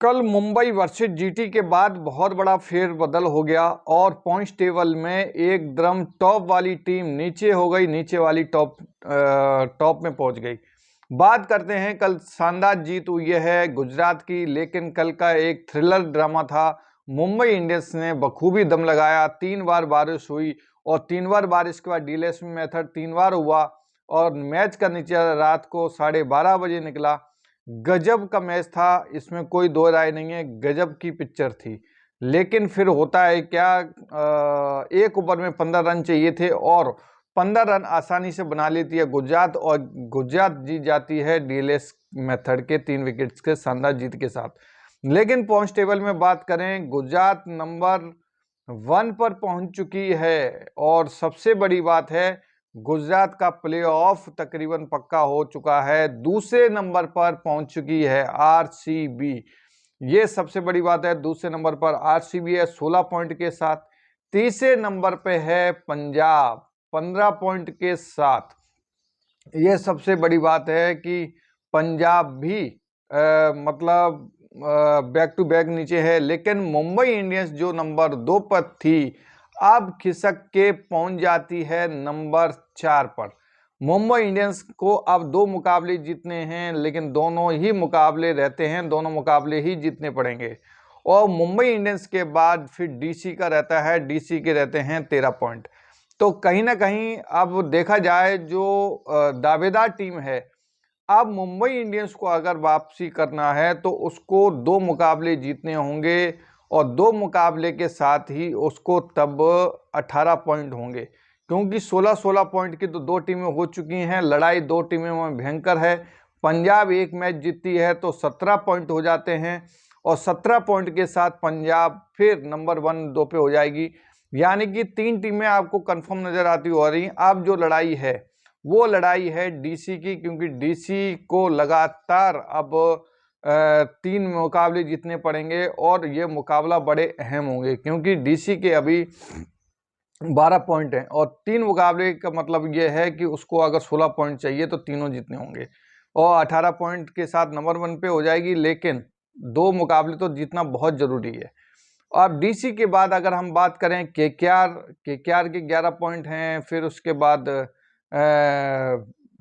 कल Mumbai versus GT के बाद बहुत बड़ा फेरबदल हो गया और पॉइंट्स टेबल में एकदम टॉप वाली टीम नीचे हो गई, नीचे वाली टॉप में पहुंच गई। बात करते हैं, कल शानदार जीत हुई है गुजरात की, लेकिन कल का एक थ्रिलर ड्रामा था। मुंबई इंडियंस ने बखूबी दम लगाया, 3 बार बारिश हुई और 3 बार बारिश के बाद डीलेस मेथड 3 बार हुआ और मैच का नतीजा रात को 12:30 बजे निकला। गजब का मैच था, इसमें कोई दो राय नहीं है, गजब की पिक्चर थी। लेकिन फिर होता है क्या, एक ओवर में 15 रन चाहिए थे और 15 रन आसानी से बना लेती है गुजरात और गुजरात जीत जाती है डीएलएस मेथड के 3 विकेट्स के शानदार जीत के साथ। लेकिन पॉइंट्स टेबल में बात करें, गुजरात नंबर 1 पर पहुंच चुकी है और सबसे बड़ी बात है गुजरात का प्लेऑफ तकरीबन पक्का हो चुका है। दूसरे नंबर पर पहुंच चुकी है आरसीबी, ये सबसे बड़ी बात है। दूसरे नंबर पर आरसीबी है 16 पॉइंट के साथ। तीसरे नंबर पे है पंजाब 15 पॉइंट के साथ। ये सबसे बड़ी बात है कि पंजाब भी मतलब बैक टू बैक नीचे है, लेकिन मुंबई इंडियंस जो नंबर 2 पर थी अब खिसक के पहुंच जाती है नंबर 4 पर। मुंबई इंडियंस को अब 2 मुकाबले जीतने हैं, लेकिन दोनों ही मुकाबले रहते हैं, दोनों मुकाबले ही जीतने पड़ेंगे। और मुंबई इंडियंस के बाद फिर डीसी का रहता है, डीसी के रहते हैं 13 पॉइंट। तो कहीं ना कहीं अब देखा जाए जो दावेदार टीम है, अब मुंबई इंडियंस को अगर वापसी करना है तो उसको 2 मुकाबले जीतने होंगे और 2 मुकाबले के साथ ही उसको तब 18 पॉइंट होंगे, क्योंकि 16-16 पॉइंट की तो 2 टीमें हो चुकी हैं। लड़ाई 2 टीमों में भयंकर है। पंजाब एक मैच जीतती है तो 17 पॉइंट हो जाते हैं और 17 पॉइंट के साथ पंजाब फिर नंबर 1-2 पे हो जाएगी, यानी कि 3 टीमें आपको कंफर्म नजर आती हो रही। अब जो लड़ाई है वो लड़ाई है डीसी की, क्योंकि डीसी को लगातार अब 3 मुकाबले जीतने पड़ेंगे और ये मुकाबला बड़े अहम होंगे, क्योंकि डीसी के अभी 12 पॉइंट हैं और 3 मुकाबले का मतलब ये है कि उसको अगर 16 पॉइंट चाहिए तो तीनों जीतने होंगे और 18 पॉइंट के साथ नंबर 1 पे हो जाएगी। लेकिन 2 मुकाबले तो जीतना बहुत जरूरी है। अब डीसी के बाद अगर हम बात करें केकेआर के 11 पॉइंट हैं, फिर उसके बाद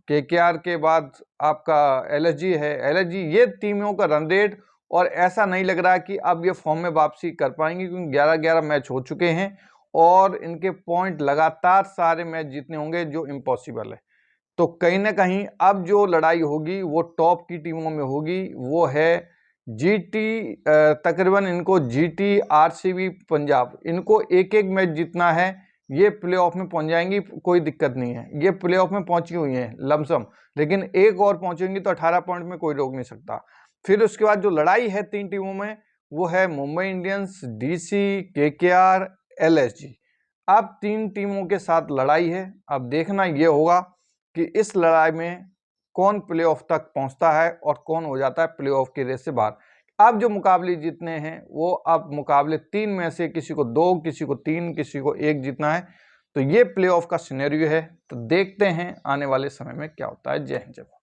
केकेआर के बाद आपका एलएसजी है। एलएसजी ये टीमों का रन रेट और ऐसा नहीं लग रहा कि अब ये फॉर्म में वापसी कर पाएंगे, क्योंकि 11-11 मैच हो चुके हैं और इनके पॉइंट लगातार सारे मैच जीतने होंगे, जो इम्पॉसिबल है। तो कहीं ना कहीं अब जो लड़ाई होगी वो टॉप की टीमों में होगी, वो है जीटी। तकरीबन इनको जीटी, आरसीबी, पंजाब, इनको एक एक मैच जीतना है, ये प्लेऑफ में पहुंच जाएंगी, कोई दिक्कत नहीं है। ये प्लेऑफ में पहुंची हुई हैं लमसम, लेकिन एक और पहुंचेंगी तो 18 पॉइंट में कोई रोक नहीं सकता। फिर उसके बाद जो लड़ाई है 3 टीमों में वो है Mumbai Indians, DC, KKR, LSG. अब 3 टीमों के साथ लड़ाई है। अब देखना ये होगा कि इस लड़ाई में कौन प्लेऑफ तक पहुंचता है और कौन हो जाता है प्लेऑफ की रेस से बाहर। अब जो मुकाबले जीतने हैं वो अब मुकाबले 3 में से किसी को 2, किसी को 3, किसी को 1 जीतना है। तो ये प्लेऑफ का सिनेरियो है। तो देखते हैं आने वाले समय में क्या होता है। जय हिंद, जय भारत।